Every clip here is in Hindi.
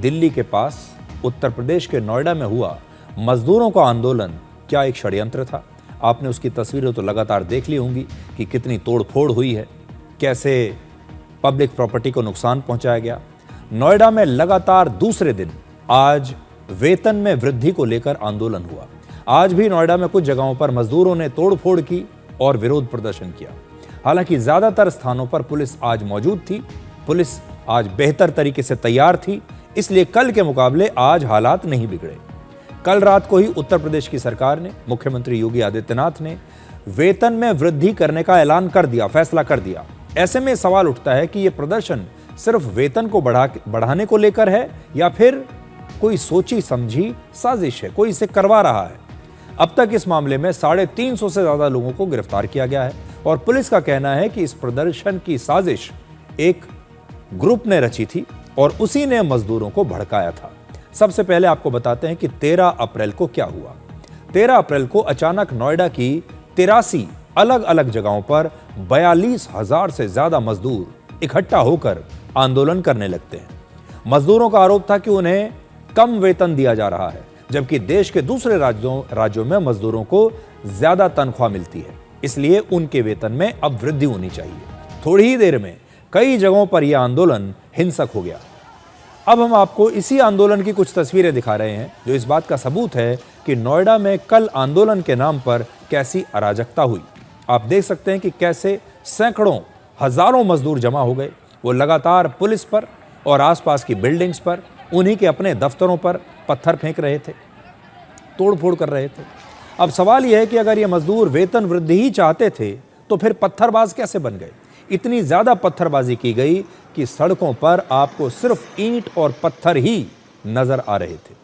दिल्ली के पास उत्तर प्रदेश के नोएडा में हुआ मजदूरों का आंदोलन क्या एक षड्यंत्र था? आपने उसकी तस्वीरें तो लगातार देख ली होंगी कि कितनी तोड़फोड़ हुई है, कैसे पब्लिक प्रॉपर्टी को नुकसान पहुंचाया गया। नोएडा में लगातार दूसरे दिन आज वेतन में वृद्धि को लेकर आंदोलन हुआ। आज भी नोएडा में कुछ जगहों पर मजदूरों ने तोड़फोड़ की और विरोध प्रदर्शन किया। हालांकि ज्यादातर स्थानों पर पुलिस आज मौजूद थी, पुलिस आज बेहतर तरीके से तैयार थी, इसलिए कल के मुकाबले आज हालात नहीं बिगड़े। कल रात को ही उत्तर प्रदेश की सरकार ने, मुख्यमंत्री योगी आदित्यनाथ ने वेतन में वृद्धि करने का ऐलान कर दिया, फैसला कर दिया। ऐसे में सवाल उठता है कि यह प्रदर्शन सिर्फ वेतन को बढ़ाने को लेकर है या फिर कोई सोची समझी साजिश है, कोई इसे करवा रहा है। अब तक इस मामले में 350 से ज्यादा लोगों को गिरफ्तार किया गया है और पुलिस का कहना है कि इस प्रदर्शन की साजिश एक ग्रुप ने रची थी और उसी ने मजदूरों को भड़काया था। सबसे पहले आपको बताते हैं कि 13 अप्रैल को क्या हुआ। 13 अप्रैल को अचानक नोएडा की 83 अलग अलग जगहों पर 42,000 से ज्यादा मजदूर इकट्ठा होकर आंदोलन करने लगते हैं। मजदूरों का आरोप था कि उन्हें कम वेतन दिया जा रहा है, जबकि देश के दूसरे राज्यों में मजदूरों को ज्यादा तनख्वाह मिलती है, इसलिए उनके वेतन में अब वृद्धि होनी चाहिए। थोड़ी ही देर में कई जगहों पर यह आंदोलन हिंसक हो गया। अब हम आपको इसी आंदोलन की कुछ तस्वीरें दिखा रहे हैं जो इस बात का सबूत है कि नोएडा में कल आंदोलन के नाम पर कैसी अराजकता हुई। आप देख सकते हैं कि कैसे सैकड़ों हजारों मजदूर जमा हो गए। वो लगातार पुलिस पर और आसपास की बिल्डिंग्स पर, उन्हीं के अपने दफ्तरों पर पत्थर फेंक रहे थे, तोड़फोड़ कर रहे थे। अब सवाल यह है कि अगर ये मजदूर वेतन वृद्धि ही चाहते थे तो फिर पत्थरबाज कैसे बन गए? इतनी ज्यादा पत्थरबाजी की गई कि सड़कों पर आपको सिर्फ ईंट और पत्थर ही नजर आ रहे थे।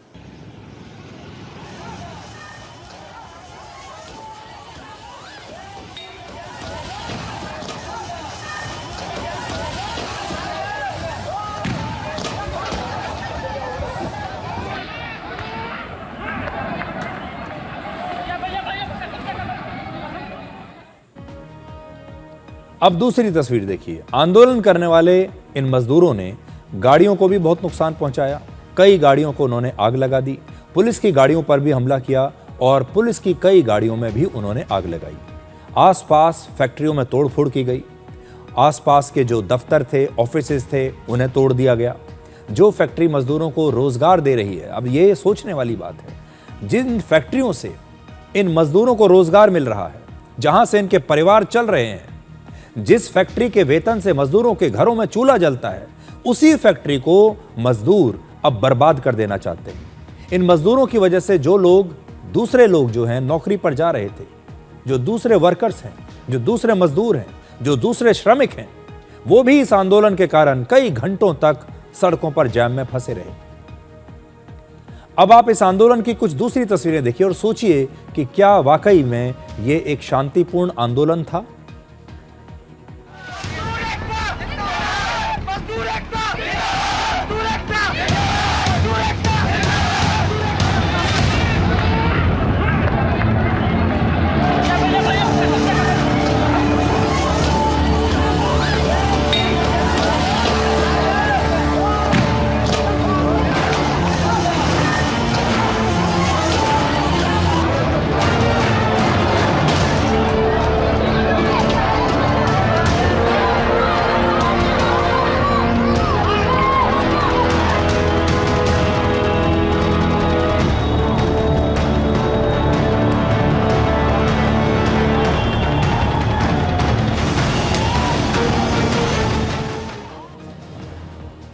अब दूसरी तस्वीर देखिए। आंदोलन करने वाले इन मजदूरों ने गाड़ियों को भी बहुत नुकसान पहुंचाया। कई गाड़ियों को उन्होंने आग लगा दी, पुलिस की गाड़ियों पर भी हमला किया और पुलिस की कई गाड़ियों में भी उन्होंने आग लगाई। आसपास फैक्ट्रियों में तोड़फोड़ की गई। आसपास के जो दफ्तर थे, ऑफिसेज थे, उन्हें तोड़ दिया गया। जो फैक्ट्री मजदूरों को रोजगार दे रही है, अब ये सोचने वाली बात है, जिन फैक्ट्रियों से इन मजदूरों को रोजगार मिल रहा है, जहां से इनके परिवार चल रहे हैं, जिस फैक्ट्री के वेतन से मजदूरों के घरों में चूल्हा जलता है, उसी फैक्ट्री को मजदूर अब बर्बाद कर देना चाहते हैं। इन मजदूरों की वजह से दूसरे लोग जो हैं नौकरी पर जा रहे थे, जो दूसरे वर्कर्स हैं, जो दूसरे मजदूर हैं, जो दूसरे श्रमिक हैं, वो भी इस आंदोलन के कारण कई घंटों तक सड़कों पर जाम में फंसे रहे। अब आप इस आंदोलन की कुछ दूसरी तस्वीरें देखिए और सोचिए कि क्या वाकई में ये एक शांतिपूर्ण आंदोलन था?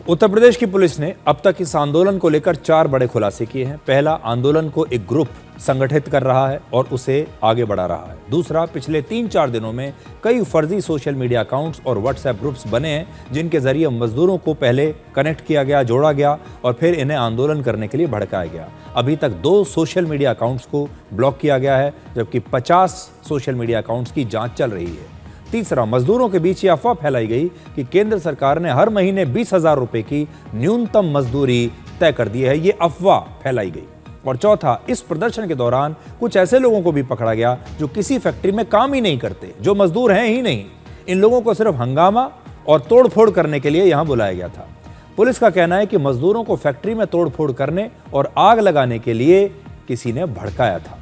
उत्तर प्रदेश की पुलिस ने अब तक इस आंदोलन को लेकर 4 बड़े खुलासे किए हैं। पहला, आंदोलन को एक ग्रुप संगठित कर रहा है और उसे आगे बढ़ा रहा है। दूसरा, पिछले 3-4 दिनों में कई फर्जी सोशल मीडिया अकाउंट्स और व्हाट्सएप ग्रुप्स बने हैं, जिनके जरिए मजदूरों को पहले कनेक्ट किया गया, जोड़ा गया और फिर इन्हें आंदोलन करने के लिए भड़काया गया। अभी तक 2 सोशल मीडिया अकाउंट्स को ब्लॉक किया गया है, जबकि 50 सोशल मीडिया अकाउंट्स की जांच चल रही है। तीसरा, मजदूरों के बीच ये अफवाह फैलाई गई कि केंद्र सरकार ने हर महीने 20,000 रुपए की न्यूनतम मजदूरी तय कर दी है, ये अफवाह फैलाई गई। और चौथा, इस प्रदर्शन के दौरान कुछ ऐसे लोगों को भी पकड़ा गया जो किसी फैक्ट्री में काम ही नहीं करते, जो मजदूर हैं ही नहीं। इन लोगों को सिर्फ हंगामा और तोड़फोड़ करने के लिए यहां बुलाया गया था। पुलिस का कहना है कि मजदूरों को फैक्ट्री में तोड़फोड़ करने और आग लगाने के लिए किसी ने भड़काया था।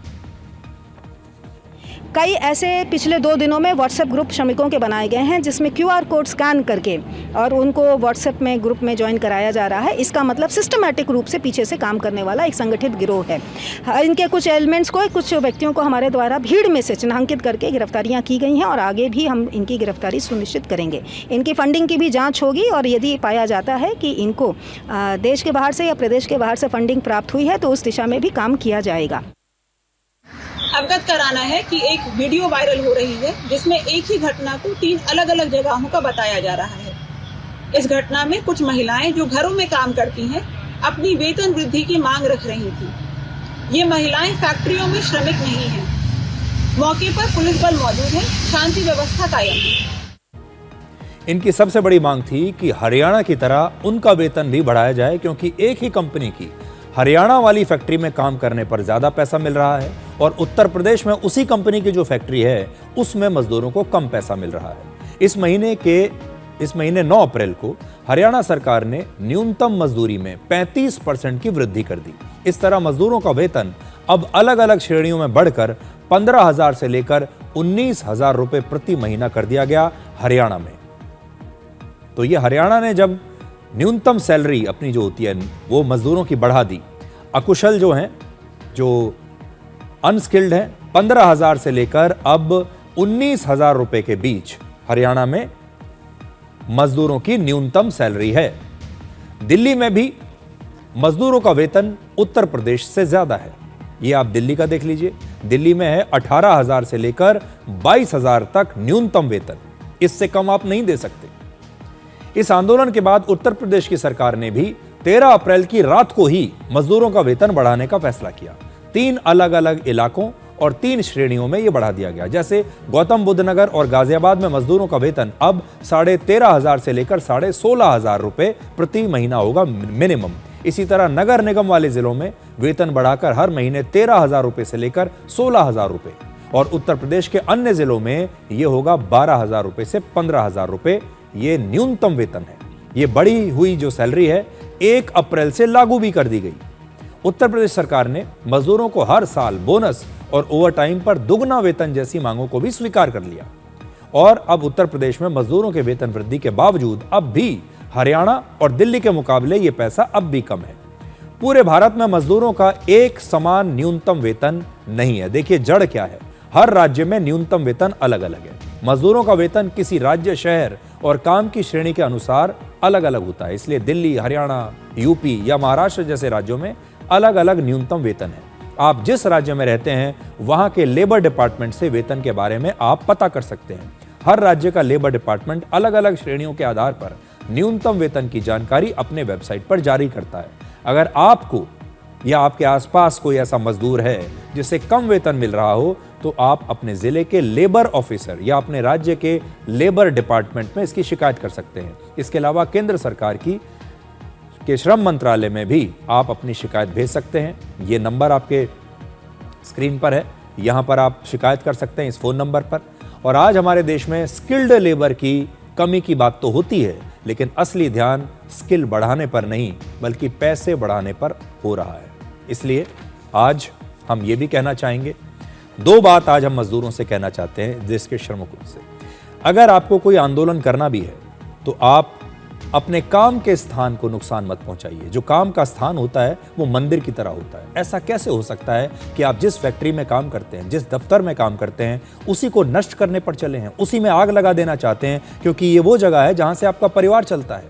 कई ऐसे पिछले 2 दिनों में व्हाट्सएप ग्रुप श्रमिकों के बनाए गए हैं, जिसमें QR कोड स्कैन करके और उनको व्हाट्सएप में ग्रुप में ज्वाइन कराया जा रहा है। इसका मतलब सिस्टमैटिक रूप से पीछे से काम करने वाला एक संगठित गिरोह है। इनके कुछ एलिमेंट्स को, कुछ व्यक्तियों को हमारे द्वारा भीड़ में से चिन्हांकित करके गिरफ्तारियां की गई हैं और आगे भी हम इनकी गिरफ्तारी सुनिश्चित करेंगे। इनकी फंडिंग की भी जाँच होगी और यदि पाया जाता है कि इनको देश के बाहर से या प्रदेश के बाहर से फंडिंग प्राप्त हुई है तो उस दिशा में भी काम किया जाएगा। अवगत कराना है कि एक वीडियो वायरल हो रही है जिसमें एक ही घटना को 3 अलग-अलग जगहों का बताया जा रहा है। इस घटना में कुछ महिलाएं जो घरों में काम करती हैं अपनी वेतन वृद्धि की मांग रख रही थी। ये महिलाएं फैक्ट्रियों में श्रमिक नहीं हैं। मौके पर पुलिस बल मौजूद है, शांति व्यवस्था कायम है। इनकी सबसे बड़ी मांग थी कि हरियाणा की तरह उनका वेतन भी बढ़ाया जाए, क्योंकि एक ही कंपनी की हरियाणा वाली फैक्ट्री में काम करने पर ज्यादा पैसा मिल रहा है और उत्तर प्रदेश में उसी कंपनी की जो फैक्ट्री है उसमें मजदूरों को कम पैसा मिल रहा है। इस महीने 9 अप्रैल को हरियाणा सरकार ने न्यूनतम मजदूरी में 35% की वृद्धि कर दी। इस तरह मजदूरों का वेतन अब अलग अलग श्रेणियों में बढ़कर 15,000 से लेकर 19,000 रुपए प्रति महीना कर दिया गया हरियाणा में। तो ये हरियाणा ने जब न्यूनतम सैलरी अपनी जो होती है वो मजदूरों की बढ़ा दी, अकुशल जो हैं, जो अनस्किल्ड हैं, 15,000 से लेकर अब 19,000 रुपए के बीच हरियाणा में मजदूरों की न्यूनतम सैलरी है। दिल्ली में भी मजदूरों का वेतन उत्तर प्रदेश से ज्यादा है। ये आप दिल्ली का देख लीजिए, दिल्ली में है 18,000 से लेकर 22,000 तक न्यूनतम वेतन, इससे कम आप नहीं दे सकते। इस आंदोलन के बाद उत्तर प्रदेश की सरकार ने भी 13 अप्रैल की रात को ही मजदूरों का वेतन बढ़ाने का फैसला किया। 3 अलग अलग इलाकों और 3 श्रेणियों में यह बढ़ा दिया गया। जैसे गौतम बुद्ध नगर और गाजियाबाद में मजदूरों का वेतन अब 13,500 से लेकर 16,500 रुपए प्रति महीना होगा मिनिमम। इसी तरह नगर निगम वाले जिलों में वेतन बढ़ाकर हर महीने 13,000 रुपए से लेकर 16,000 रुपए, और उत्तर प्रदेश के अन्य जिलों में यह होगा 12,000 रुपए से 15,000 रुपए। ये न्यूनतम वेतन है। ये बढ़ी हुई जो सैलरी है 1 अप्रैल से लागू भी कर दी गई। उत्तर प्रदेश सरकार ने मजदूरों को हर साल बोनस और ओवरटाइम पर दुगना वेतन जैसी मांगों को भी स्वीकार कर लिया, और अब उत्तर प्रदेश में मजदूरों के वेतन वृद्धि के बावजूद अब भी हरियाणा और दिल्ली के मुकाबले ये पैसा अब भी कम है। पूरे भारत में मजदूरों का एक समान न्यूनतम वेतन नहीं है। देखिए जड़ क्या है, हर राज्य में न्यूनतम वेतन अलग अलग है। मजदूरों का वेतन किसी राज्य, शहर और काम की श्रेणी के अनुसार अलग अलग होता है। इसलिए दिल्ली, हरियाणा, यूपी या महाराष्ट्र जैसे राज्यों में अलग अलग न्यूनतम वेतन है। आप जिस राज्य में रहते हैं वहां के लेबर डिपार्टमेंट से वेतन के बारे में आप पता कर सकते हैं। हर राज्य का लेबर डिपार्टमेंट अलग अलग श्रेणियों के आधार पर न्यूनतम वेतन की जानकारी अपने वेबसाइट पर जारी करता है। अगर आपको या आपके आसपास कोई ऐसा मजदूर है जिसे कम वेतन मिल रहा हो तो आप अपने जिले के लेबर ऑफिसर या अपने राज्य के लेबर डिपार्टमेंट में इसकी शिकायत कर सकते हैं। इसके अलावा केंद्र सरकार के श्रम मंत्रालय में भी आप अपनी शिकायत भेज सकते हैं। ये नंबर आपके स्क्रीन पर है, यहां पर आप शिकायत कर सकते हैं इस फोन नंबर पर। और आज हमारे देश में स्किल्ड लेबर की कमी की बात तो होती है, लेकिन असली ध्यान स्किल बढ़ाने पर नहीं बल्कि पैसे बढ़ाने पर हो रहा है। इसलिए आज हम ये भी कहना चाहेंगे, 2 बात आज हम मजदूरों से कहना चाहते हैं, देश के श्रमिकों से। अगर आपको कोई आंदोलन करना भी है तो आप अपने काम के स्थान को नुकसान मत पहुंचाइए। जो काम का स्थान होता है वो मंदिर की तरह होता है। ऐसा कैसे हो सकता है कि आप जिस फैक्ट्री में काम करते हैं, जिस दफ्तर में काम करते हैं, उसी को नष्ट करने पर चले हैं, उसी में आग लगा देना चाहते हैं, क्योंकि ये वो जगह है जहां से आपका परिवार चलता है,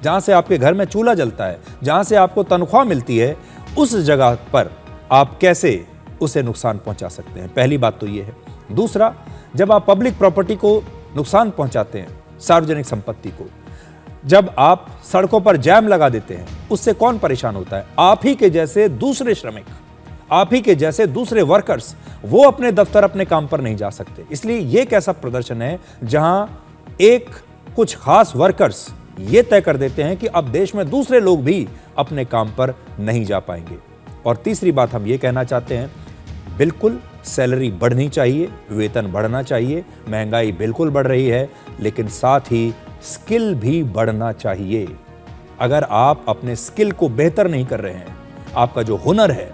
जहां से आपके घर में चूल्हा जलता है, जहां से आपको तनख्वाह मिलती है। उस जगह पर आप कैसे उसे नुकसान पहुंचा सकते हैं? पहली बात तो ये है। दूसरा, जब आप पब्लिक प्रॉपर्टी को नुकसान पहुंचाते हैं, सार्वजनिक संपत्ति को, जब आप सड़कों पर जैम लगा देते हैं, उससे कौन परेशान होता है? आप ही के जैसे दूसरे श्रमिक, आप ही के जैसे दूसरे वर्कर्स, वो अपने दफ्तर, अपने काम पर नहीं जा सकते। इसलिए ये एक ऐसा प्रदर्शन है जहां कुछ खास वर्कर्स ये तय कर देते हैं कि अब देश में दूसरे लोग भी अपने काम पर नहीं जा पाएंगे। और तीसरी बात हम ये कहना चाहते हैं, बिल्कुल सैलरी बढ़नी चाहिए, वेतन बढ़ना चाहिए, महंगाई बिल्कुल बढ़ रही है, लेकिन साथ ही स्किल भी बढ़ना चाहिए। अगर आप अपने स्किल को बेहतर नहीं कर रहे हैं, आपका जो हुनर है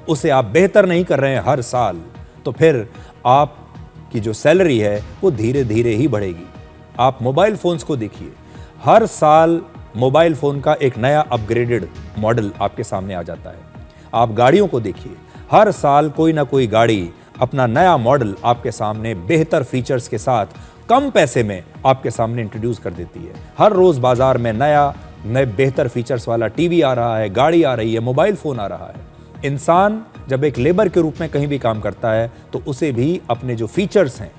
उसे आप बेहतर नहीं कर रहे हैं हर साल, तो फिर आपकी जो सैलरी है वो धीरे धीरे ही बढ़ेगी। आप मोबाइल फ़ोन्स को देखिए, हर साल मोबाइल फ़ोन का एक नया अपग्रेडेड मॉडल आपके सामने आ जाता है। आप गाड़ियों को देखिए, हर साल कोई ना कोई गाड़ी अपना नया मॉडल आपके सामने बेहतर फीचर्स के साथ कम पैसे में आपके सामने इंट्रोड्यूस कर देती है। हर रोज़ बाजार में नए बेहतर फीचर्स वाला टीवी आ रहा है, गाड़ी आ रही है, मोबाइल फ़ोन आ रहा है। इंसान जब एक लेबर के रूप में कहीं भी काम करता है तो उसे भी अपने जो फीचर्स हैं,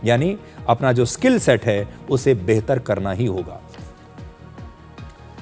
यानी अपना जो स्किल सेट है, उसे बेहतर करना ही होगा।